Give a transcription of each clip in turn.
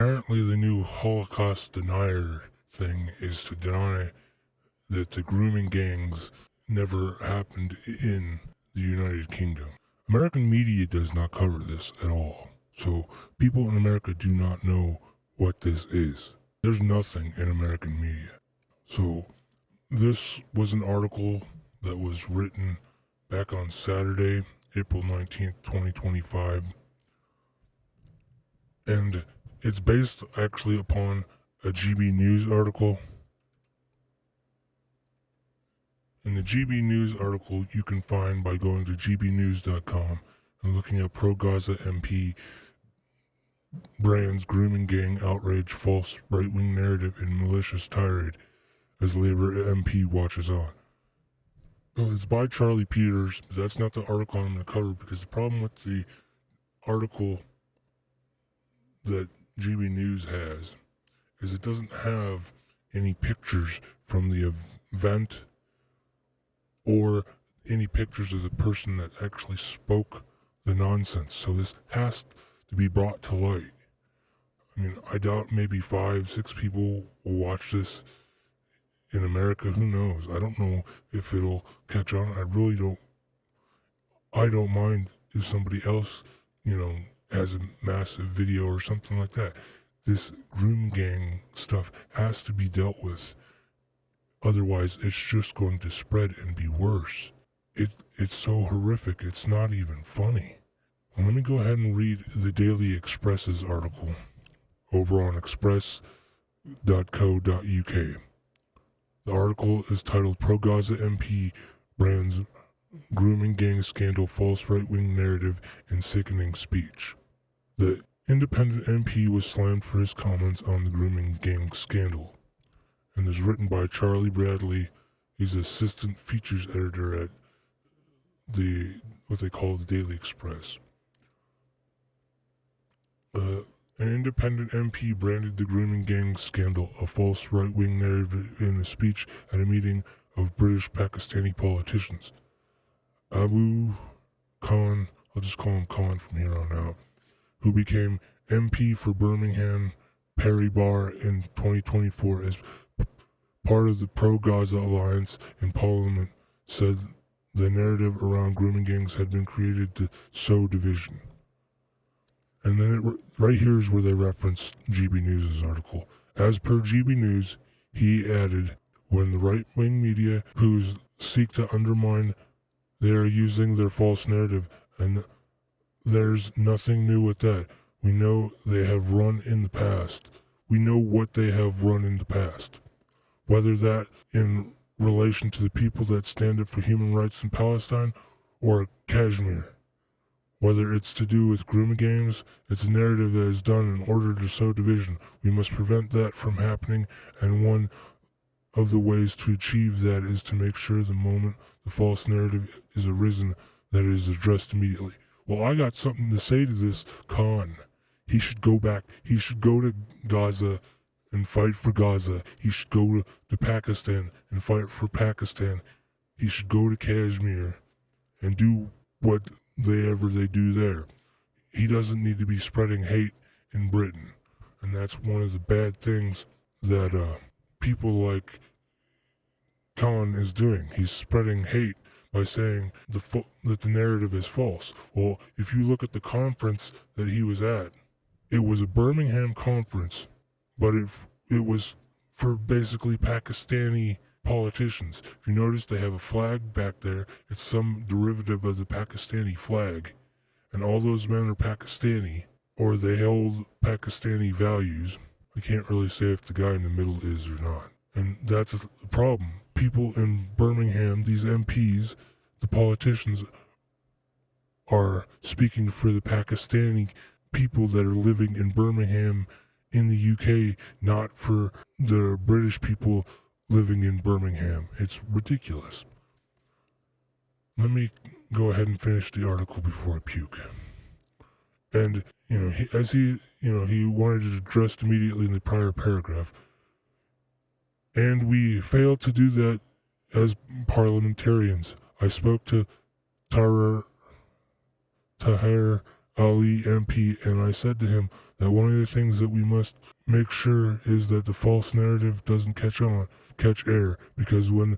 Apparently, the new Holocaust denier thing is to deny that the grooming gangs never happened in the United Kingdom. American media does not cover this at all. So people in America do not know what this is. There's nothing in American media. So this was an article that was written back on Saturday, April 19th, 2025. And it's based actually upon a gbnews article. And the gbnews article you can find by going to gbnews.com and looking at pro-Gaza MP brands grooming gang outrage false right-wing narrative in malicious tirade as Labour MP watches on. Well, it's by Charlie Peters, but that's not the article I'm going to cover, because the problem with the article that gbnews has is it doesn't have any pictures from the event or any pictures of the person that actually spoke the nonsense. So this has to be brought to light. I mean, I doubt maybe 5-6 people will watch this in America. Who knows? I don't know if it'll catch on. I don't mind if somebody else, has a massive video or something like that. This groom gang stuff has to be dealt with. Otherwise, it's just going to spread and be worse. It's so horrific, it's not even funny. Well, let me go ahead and read the Daily Express's article over on express.co.uk. The article is titled Pro-Gaza MP Brands Grooming Gang Scandal False Right-Wing Narrative and Sickening Speech. The independent MP was slammed for his comments on the grooming gang scandal, and is written by Charlie Bradley. He's assistant features editor at what they call the Daily Express. An independent MP branded the grooming gang scandal a false right-wing narrative in a speech at a meeting of British Pakistani politicians. Ayoub Khan, I'll just call him Khan from here on out, who became MP for Birmingham Perry Barr in 2024 as part of the pro-Gaza alliance in Parliament, said the narrative around grooming gangs had been created to sow division. And then right here is where they reference gbnews' article. As per gbnews, he added, when the right-wing media who seek to undermine, they are using their false narrative, and there's nothing new with that. We know they have run in the past. We know what they have run in the past. Whether that in relation to the people that stand up for human rights in Palestine or Kashmir. Whether it's to do with grooming gangs, it's a narrative that is done in order to sow division. We must prevent that from happening, and one of the ways to achieve that is to make sure the moment the false narrative is arisen, that it is addressed immediately. Well, I got something to say to this Khan. He should go back. He should go to Gaza and fight for Gaza. He should go to Pakistan and fight for Pakistan. He should go to Kashmir and do what they do there. He doesn't need to be spreading hate in Britain. And that's one of the bad things that people like Khan is doing. He's spreading hate by saying that the narrative is false. Well, if you look at the conference that he was at, it was a Birmingham conference, but it was for basically Pakistani politicians. If you notice, they have a flag back there. It's some derivative of the Pakistani flag. And all those men are Pakistani, or they held Pakistani values. I can't really say if the guy in the middle is or not. And that's the problem. People in Birmingham, these MPs, the politicians, are speaking for the Pakistani people that are living in Birmingham in the UK, not for the British people living in Birmingham. It's ridiculous. Let me go ahead and finish the article before I puke. And, he wanted it addressed immediately in the prior paragraph. And we failed to do that as parliamentarians. I spoke to Tahir Ali MP, and I said to him that one of the things that we must make sure is that the false narrative doesn't catch air, because when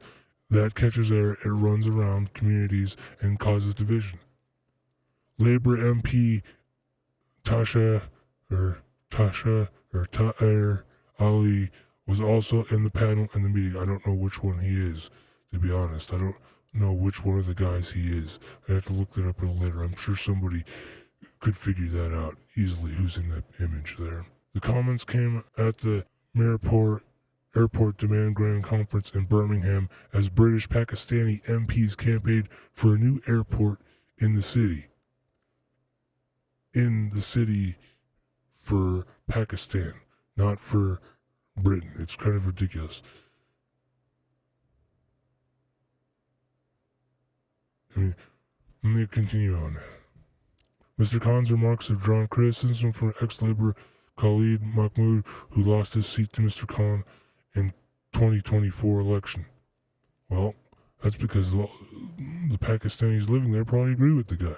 that catches air, it runs around communities and causes division. Labour MP Taher Ali was also in the panel in the meeting. I don't know which one he is, to be honest. I don't know which one of the guys he is. I have to look that up a little later. I'm sure somebody could figure that out easily, who's in that image there. The comments came at the Mirpur Airport Demand Grand Conference in Birmingham as British Pakistani MPs campaigned for a new airport in the city. In the city for Pakistan, not for Britain. It's kind of ridiculous. Let me continue on. Mr. Khan's remarks have drawn criticism from ex-Labour Khalid Mahmood, who lost his seat to Mr. Khan in 2024 election. Well, that's because the Pakistanis living there probably agree with the guy.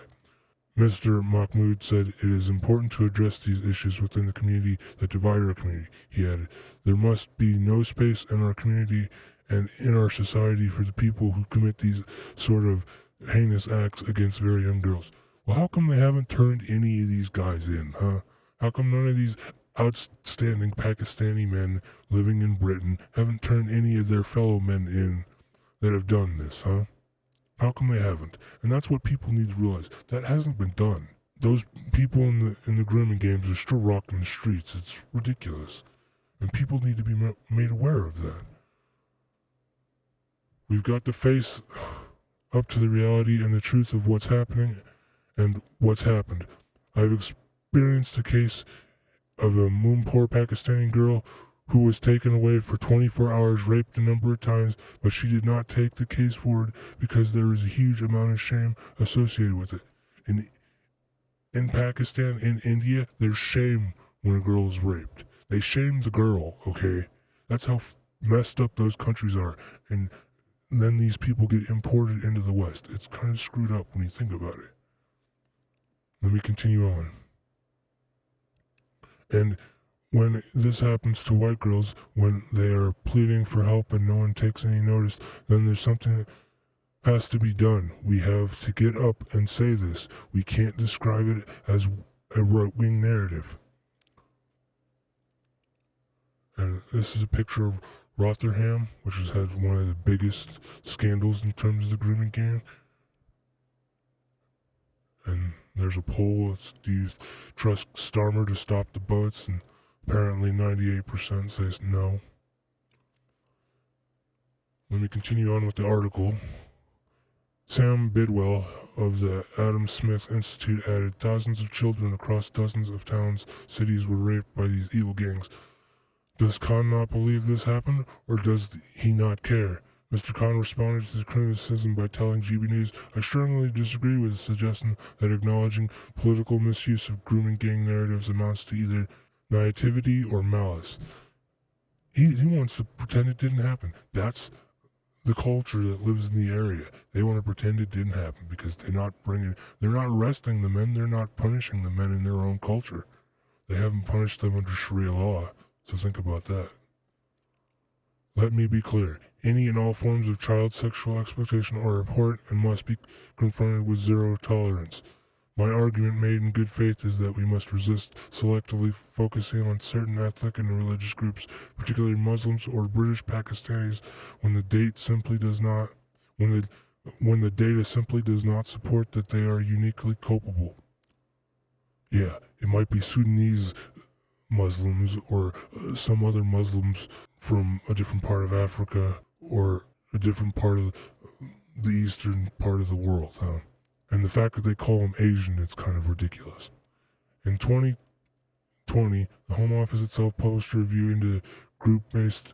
Mr. Mahmood said it is important to address these issues within the community that divide our community. He added, there must be no space in our community and in our society for the people who commit these sort of heinous acts against very young girls. Well, how come they haven't turned any of these guys in, huh? How come none of these outstanding Pakistani men living in Britain haven't turned any of their fellow men in that have done this, huh? How come they haven't? And that's what people need to realize. That hasn't been done. Those people in the grooming games are still rocking the streets. It's ridiculous. And people need to be made aware of that. We've got to face up to the reality and the truth of what's happening and what's happened. I've experienced a case of a Moonpur Pakistani girl who was taken away for 24 hours, raped a number of times, but she did not take the case forward because there is a huge amount of shame associated with it. In Pakistan, in India, there's shame when a girl is raped. They shame the girl, okay? That's how messed up those countries are. And then these people get imported into the West. It's kind of screwed up when you think about it. Let me continue on. And when this happens to white girls, when they are pleading for help and no one takes any notice, then there's something that has to be done. We have to get up and say this. We can't describe it as a right-wing narrative. And this is a picture of Rotherham, which has had one of the biggest scandals in terms of the grooming game. And there's a poll. Do you trust Starmer to stop the boats? And apparently 98% says no. Let me continue on with the article. Sam Bidwell of the Adam Smith Institute added thousands of children across dozens of towns, cities were raped by these evil gangs. Does Khan not believe this happened, or does he not care? Mr. Khan responded to the criticism by telling gbnews, I strongly disagree with the suggestion that acknowledging political misuse of grooming gang narratives amounts to either naivety or malice. He wants to pretend it didn't happen. That's the culture that lives in the area. They want to pretend it didn't happen because they're not arresting the men, they're not punishing the men in their own culture. They haven't punished them under Sharia law, so think about that. Let me be clear. Any and all forms of child sexual exploitation are abhorrent and must be confronted with zero tolerance. My argument made in good faith is that we must resist selectively focusing on certain ethnic and religious groups, particularly Muslims or British Pakistanis, when the data simply does not support that they are uniquely culpable. Yeah, it might be Sudanese Muslims or some other Muslims from a different part of Africa or a different part of the eastern part of the world, huh? And the fact that they call them Asian, it's kind of ridiculous. In 2020, the Home Office itself published a review into group-based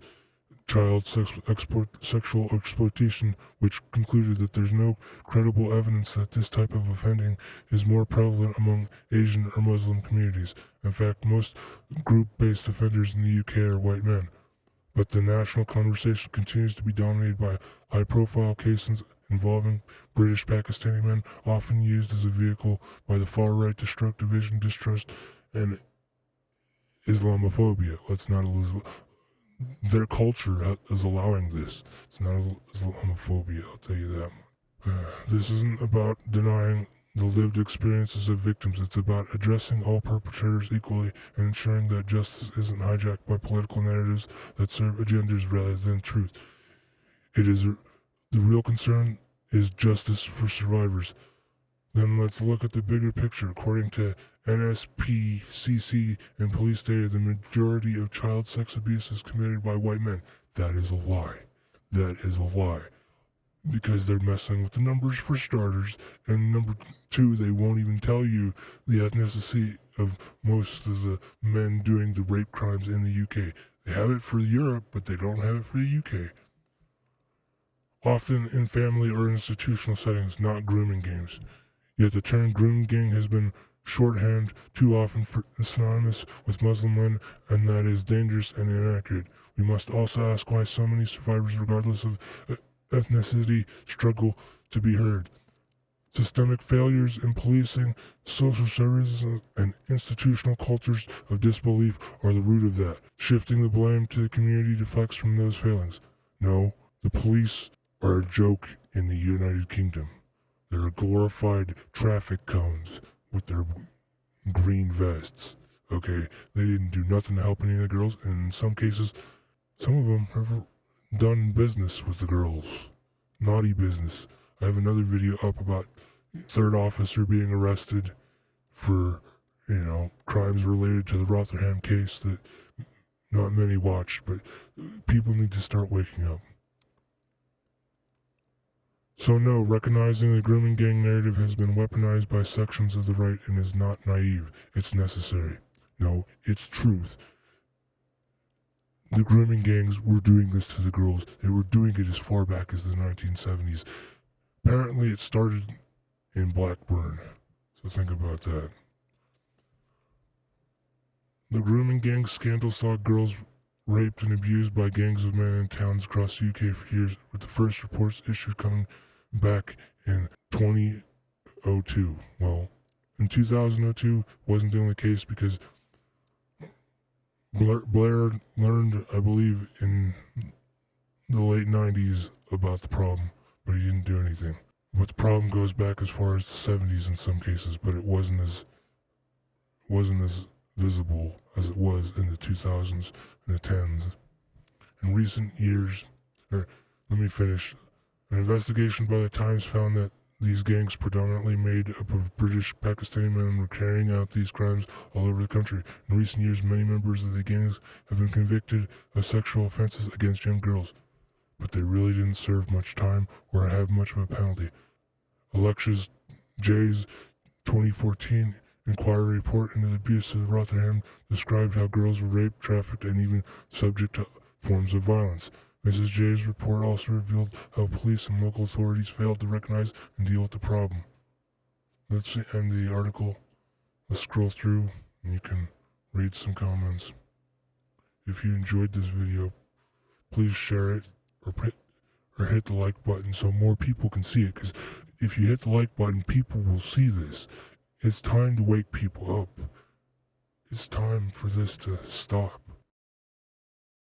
child sexual exploitation, which concluded that there's no credible evidence that this type of offending is more prevalent among Asian or Muslim communities. In fact, most group-based offenders in the UK are white men. But the national conversation continues to be dominated by high-profile cases involving British Pakistani men, often used as a vehicle by the far-right to stroke division, distrust, and Islamophobia. Their culture is allowing this. It's not Islamophobia, I'll tell you that much. This isn't about denying the lived experiences of victims. It's about addressing all perpetrators equally and ensuring that justice isn't hijacked by political narratives that serve agendas rather than truth. The real concern is justice for survivors. Then let's look at the bigger picture. According to NSPCC and police data, the majority of child sex abuse is committed by white men. That is a lie. That is a lie. Because they're messing with the numbers for starters, and number two, they won't even tell you the ethnicity of most of the men doing the rape crimes in the UK. They have it for Europe, but they don't have it for the UK. Often in family or institutional settings, not grooming gangs. Yet the term grooming gang has been shorthand too often for synonymous with Muslim men, and that is dangerous and inaccurate. We must also ask why so many survivors, regardless of ethnicity, struggle to be heard. Systemic failures in policing, social services, and institutional cultures of disbelief are the root of that. Shifting the blame to the community deflects from those failings. No, the police are a joke in the United Kingdom. They're glorified traffic cones with their green vests. Okay, they didn't do nothing to help any of the girls, and in some cases, some of them have done business with the girls. Naughty business. I have another video up about third officer being arrested for, crimes related to the Rotherham case that not many watched, but people need to start waking up. So no, recognizing the grooming gang narrative has been weaponized by sections of the right and is not naive. It's necessary. No, it's truth. The grooming gangs were doing this to the girls. They were doing it as far back as the 1970s. Apparently it started in Blackburn. So think about that. The grooming gang scandal saw girls raped and abused by gangs of men in towns across the UK for years, with the first reports issued coming back in 2002. Well, in 2002 wasn't the only case because Blair learned, I believe, in the late 90s about the problem, but he didn't do anything. But the problem goes back as far as the 70s in some cases, but it wasn't as visible as it was in the 2000s and the 10s. In recent years, let me finish. An investigation by the Times found that these gangs, predominantly made up of British Pakistani men, were carrying out these crimes all over the country. In recent years, many members of the gangs have been convicted of sexual offenses against young girls, but they really didn't serve much time or have much of a penalty. Alexis J's 2014 inquiry report into the abuse of Rotherham described how girls were raped, trafficked, and even subject to forms of violence. Mrs. J's report also revealed how police and local authorities failed to recognize and deal with the problem. Let's end the article. Let's scroll through and you can read some comments. If you enjoyed this video, please share it or hit the like button so more people can see it, because if you hit the like button, people will see this. It's time to wake people up. It's time for this to stop.